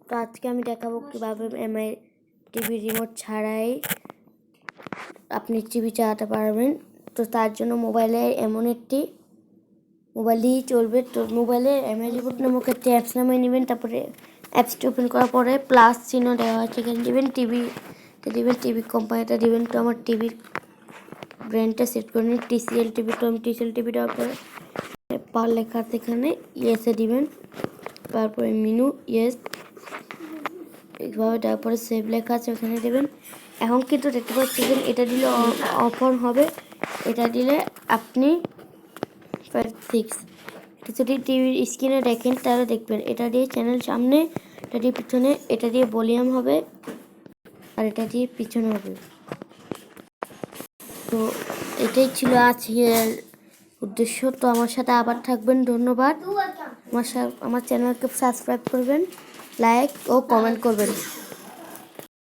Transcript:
তো আজকে আমি দেখাবো কীভাবে এমআই টিভি রিমোট ছাড়াই আপনি টিভি চালাতে পারবেন। তো তার জন্য মোবাইলে এমন একটি মোবাইল দিয়েই চলবে। তো মোবাইলে এমআই রিমোট নামক একটি অ্যাপস নামিয়ে নেবেন। তারপরে অ্যাপসটি ওপেন করার পরে প্লাস চিহ্ন দেওয়া আছে, এখানে দেবেন টিভিতে দেবেন, টিভি কোম্পানিটা দেবেন। তো আমার টিভির ব্র্যান্ডটা সেট করে নিন, টিসিএল টিভি। তো আমি টিসিএল টিভি দেওয়ার পরে পার লেখা আছে, এখানে ইয়েসে দিবেন। তারপরে মেনু ইয়েস এইভাবে, তারপরে সেভ লেখা আছে ওখানে দেবেন। এখন কিন্তু দেখতে পাচ্ছেন এটা দিলে অফ অন হবে, এটা দিলে আপনি 6 এটা যদি টিভির স্ক্রিনে দেখেন তাহলে দেখবেন এটা দিয়ে চ্যানেল সামনে, এটা দিয়ে পিছনে, এটা দিয়ে ভলিউম হবে আর এটা দিয়ে পিছনে হবে। তো এটাই ছিল আজকের উদ্দেশ্য। তো আমার সাথে আবার থাকবেন, ধন্যবাদ। আমার চ্যানেলকে সাবস্ক্রাইব করবেন, লাইক ও কমেন্ট করবেন।